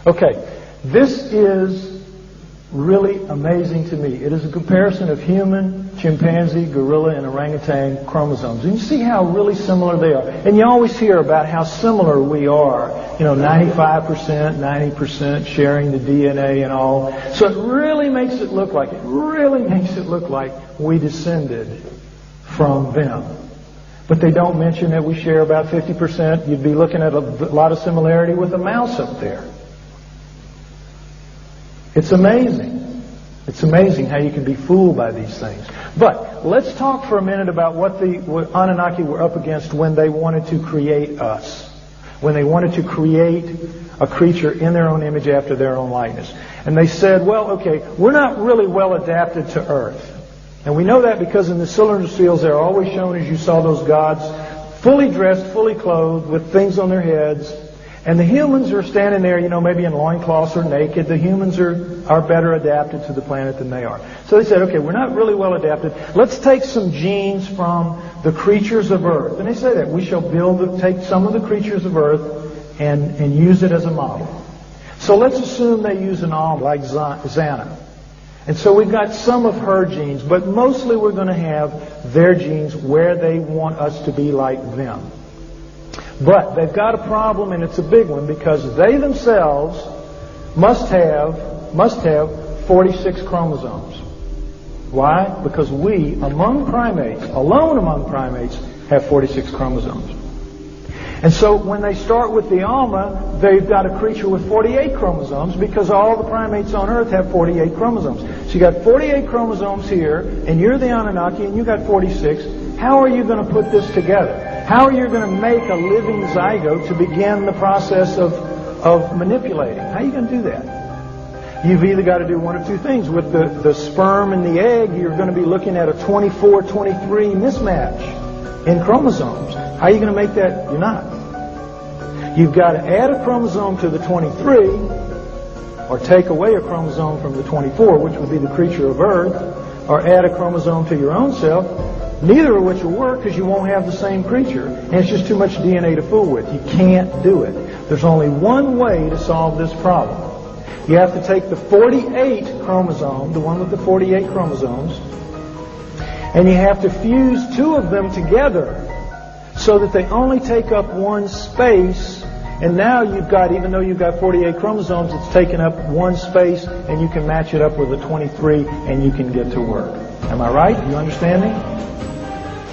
Okay, this is really amazing to me. It is a comparison of human, chimpanzee, gorilla, and orangutan chromosomes. And you see how really similar they are. And you always hear about how similar we are. 95%, 90% sharing the DNA and all. So it really makes it look like we descended from them. But they don't mention that we share about 50%. You'd be looking at a lot of similarity with a mouse up there. It's amazing. It's amazing how you can be fooled by these things. But let's talk for a minute about what Anunnaki were up against when they wanted to create us. When they wanted to create a creature in their own image after their own likeness. And they said, well, okay, we're not really well adapted to Earth. And we know that because in the cylinder seals they're always shown, as you saw those gods, fully dressed, fully clothed, with things on their heads. And the humans are standing there, maybe in loincloths or naked. The humans are better adapted to the planet than they are. So they said, okay, we're not really well adapted. Let's take some genes from the creatures of Earth. And they say that we shall take some of the creatures of Earth and use it as a model. So let's assume they use an almond like Xana. And so we've got some of her genes, but mostly we're going to have their genes where they want us to be like them. But they've got a problem, and it's a big one, because they themselves must have 46 chromosomes. Why? Because we, alone among primates, have 46 chromosomes. And so when they start with the Alma, they've got a creature with 48 chromosomes, because all the primates on Earth have 48 chromosomes. So you got 48 chromosomes here, and you're the Anunnaki, and you got 46. How are you going to put this together? How are you going to make a living zygote to begin the process of manipulating? How are you going to do that? You've either got to do one of two things. With the sperm and the egg, you're going to be looking at a 24-23 mismatch in chromosomes. How are you going to make that? You're not. You've got to add a chromosome to the 23, or take away a chromosome from the 24, which would be the creature of Earth, or add a chromosome to your own self. Neither of which will work because you won't have the same creature, and it's just too much DNA to fool with. You can't do it. There's only one way to solve this problem. You have to take the 48 chromosome, the one with the 48 chromosomes, and you have to fuse two of them together so that they only take up one space. And now you've got, even though you've got 48 chromosomes, it's taken up one space, and you can match it up with a 23, and you can get to work. Am I right? You understanding?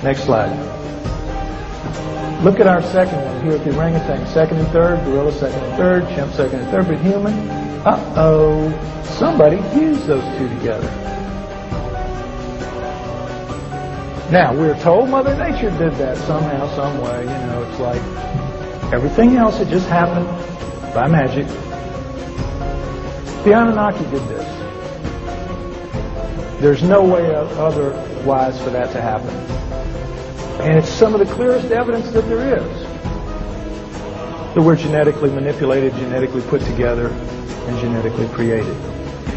Next slide. Look at our second one here at the orangutan. Second and third, gorilla second and third, chimp second and third, but human. Uh-oh. Somebody fused those two together. Now, we're told Mother Nature did that somehow, some way. It's like everything else, it just happened by magic. The Anunnaki did this. There's no way otherwise for that to happen. And it's some of the clearest evidence that there is that we're genetically manipulated, genetically put together, and genetically created.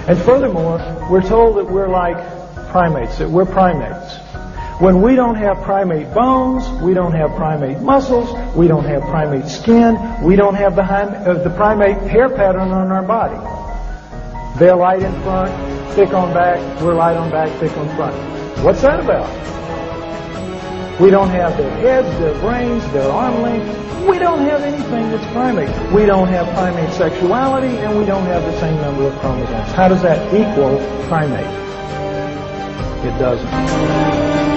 And furthermore, we're told that we're like primates, that we're primates. When we don't have primate bones, we don't have primate muscles, we don't have primate skin, we don't have the primate hair pattern on our body. They're light in front, thick on back, we're light on back, thick on front. What's that about? We don't have their heads, their brains, their arm length. We don't have anything that's primate. We don't have primate sexuality, and we don't have the same number of chromosomes. How does that equal primate? It doesn't.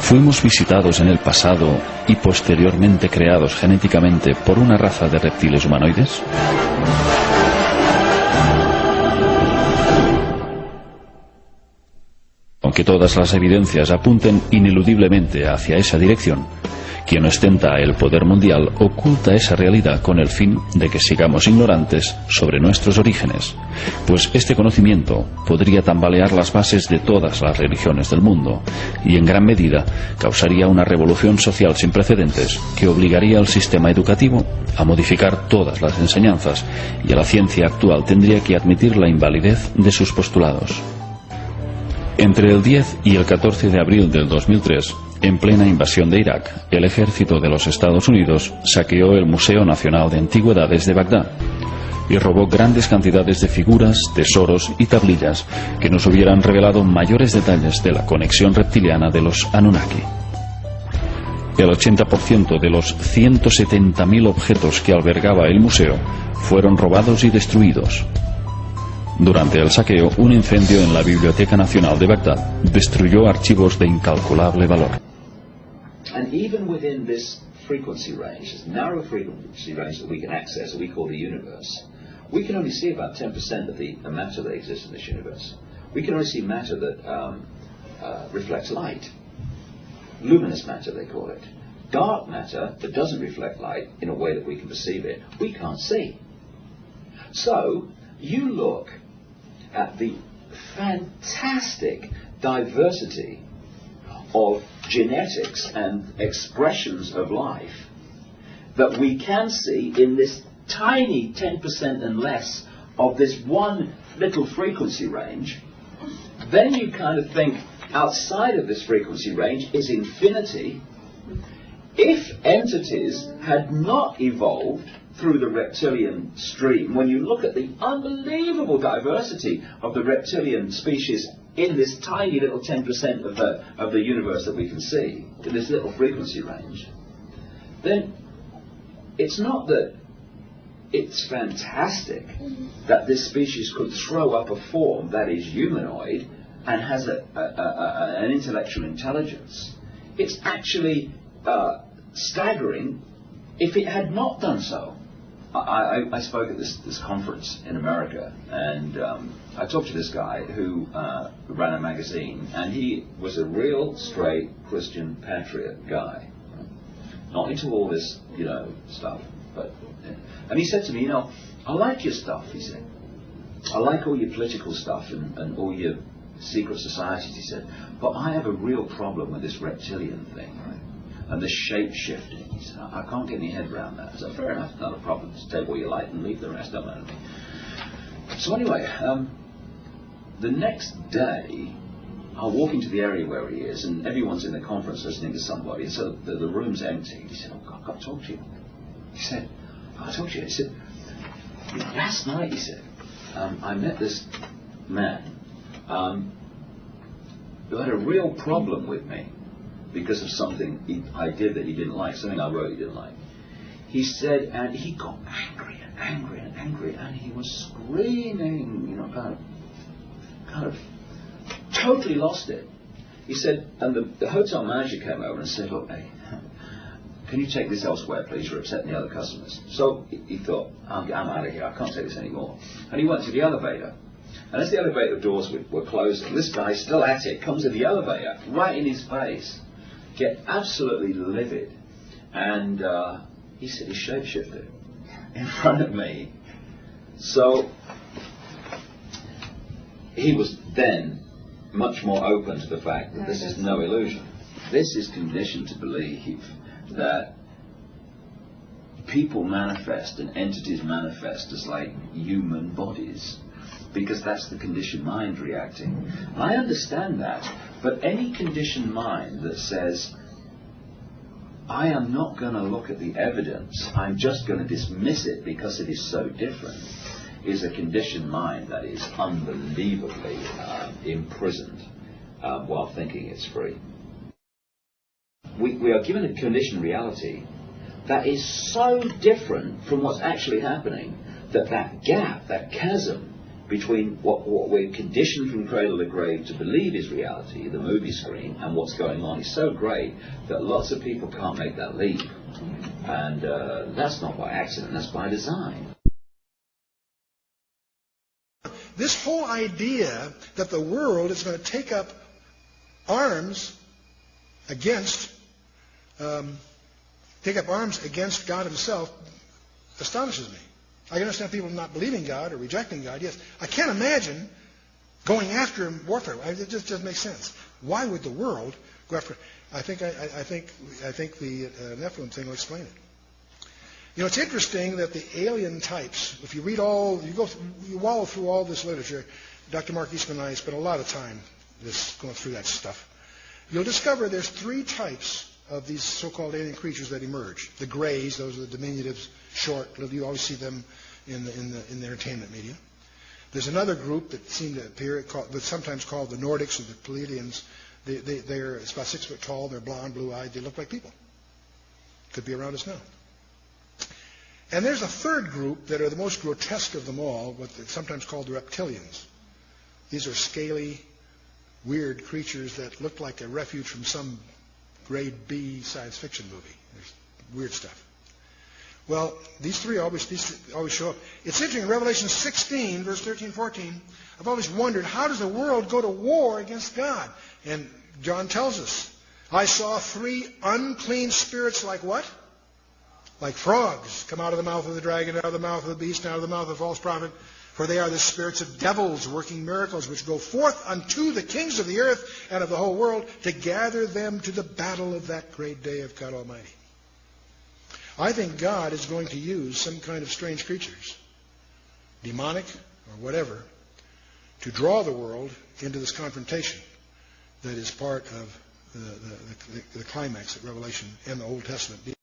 ¿Fuimos visitados en el pasado y posteriormente creados genéticamente por una raza de reptiles humanoides? Aunque todas las evidencias apunten ineludiblemente hacia esa dirección, quien ostenta el poder mundial oculta esa realidad con el fin de que sigamos ignorantes sobre nuestros orígenes, pues este conocimiento podría tambalear las bases de todas las religiones del mundo y en gran medida causaría una revolución social sin precedentes que obligaría al sistema educativo a modificar todas las enseñanzas y a la ciencia actual tendría que admitir la invalidez de sus postulados. Entre el 10 y el 14 de abril del 2003, en plena invasión de Irak, el ejército de los Estados Unidos saqueó el Museo Nacional de Antigüedades de Bagdad y robó grandes cantidades de figuras, tesoros y tablillas que nos hubieran revelado mayores detalles de la conexión reptiliana de los Anunnaki. El 80% de los 170.000 objetos que albergaba el museo fueron robados y destruidos. Durante el saqueo, un incendio en la Biblioteca Nacional de Bagdad destruyó archivos de incalculable valor. And even within this frequency range, this narrow frequency range that we can access, that we call the universe, we can only see about 10% of the matter that exists in this universe. We can only see matter that reflects light. Luminous matter, they call it. Dark matter that doesn't reflect light in a way that we can perceive it, we can't see. So, you look at the fantastic diversity of genetics and expressions of life that we can see in this tiny 10% and less of this one little frequency range, then you kind of think outside of this frequency range is infinity. If entities had not evolved through the reptilian stream, when you look at the unbelievable diversity of the reptilian species in this tiny little 10% of the universe that we can see, in this little frequency range, then it's not that it's fantastic that this species could throw up a form that is humanoid and has an intellectual intelligence. It's actually staggering if it had not done so. I spoke at this conference in America, and I talked to this guy who ran a magazine, and he was a real straight Christian patriot guy, not into all this, stuff. But and he said to me, I like your stuff. He said, I like all your political stuff and all your secret societies. He said, but I have a real problem with this reptilian thing, right? And the shape-shifting. He said, I can't get my head around that. I said, fair enough, not a problem. Just take what you like and leave the rest, don't matter to me. So anyway, the next day, I walk into the area where he is, and everyone's in the conference listening to somebody, and so the room's empty. He said, I've got to talk to you. He said, I'll talk to you. He said, last night, he said, I met this man who had a real problem with me because of something I did that he didn't like, something I wrote he didn't like. He said, and he got angry and angry and angry, and he was screaming, kind of totally lost it. He said, and the hotel manager came over and said, look, hey, can you take this elsewhere, please? You're upsetting the other customers. So he thought, I'm out of here, I can't take this anymore. And he went to the elevator. And as the elevator doors were closing, this guy, still at it, comes in the elevator, right in his face, get absolutely livid. And he said he shape-shifted in front of me. So he was then much more open to the fact that this is no illusion. This is conditioned to believe that people manifest and entities manifest as like human bodies, because that's the conditioned mind reacting. And I understand that, but any conditioned mind that says, I am not going to look at the evidence, I'm just going to dismiss it because it is so different, is a conditioned mind that is unbelievably imprisoned while thinking it's free. We are given a conditioned reality that is so different from what's actually happening that gap, that chasm, between what we're conditioned from cradle to grave to believe is reality, the movie screen, and what's going on is so great that lots of people can't make that leap. And that's not by accident, that's by design. This whole idea that the world is going to take up arms against God himself astonishes me. I can understand people not believing God or rejecting God, yes. I can't imagine going after him warfare. It just makes sense. Why would the world go after him? I think the Nephilim thing will explain it. You know, it's interesting that the alien types, if you read you wallow through all this literature, Dr. Mark Eastman and I spent a lot of time going through that stuff. You'll discover there's 3 types of these so-called alien creatures that emerge. The grays, those are the diminutives, short, you always see them in the entertainment media. There's another group that seem to appear, that's sometimes called the Nordics or the Pleiadians. They're about 6 foot tall, they're blonde, blue-eyed, they look like people. Could be around us now. And there's a third group that are the most grotesque of them all, what's sometimes called the Reptilians. These are scaly, weird creatures that look like a refuge from some grade B science fiction movie. There's weird stuff. Well, these always show up. It's interesting, in Revelation 16, verse 13, 14, I've always wondered, how does the world go to war against God? And John tells us, I saw 3 unclean spirits like what? Like frogs come out of the mouth of the dragon, out of the mouth of the beast, and out of the mouth of the false prophet. For they are the spirits of devils working miracles, which go forth unto the kings of the earth and of the whole world to gather them to the battle of that great day of God Almighty. I think God is going to use some kind of strange creatures, demonic or whatever, to draw the world into this confrontation that is part of the climax of Revelation and the Old Testament.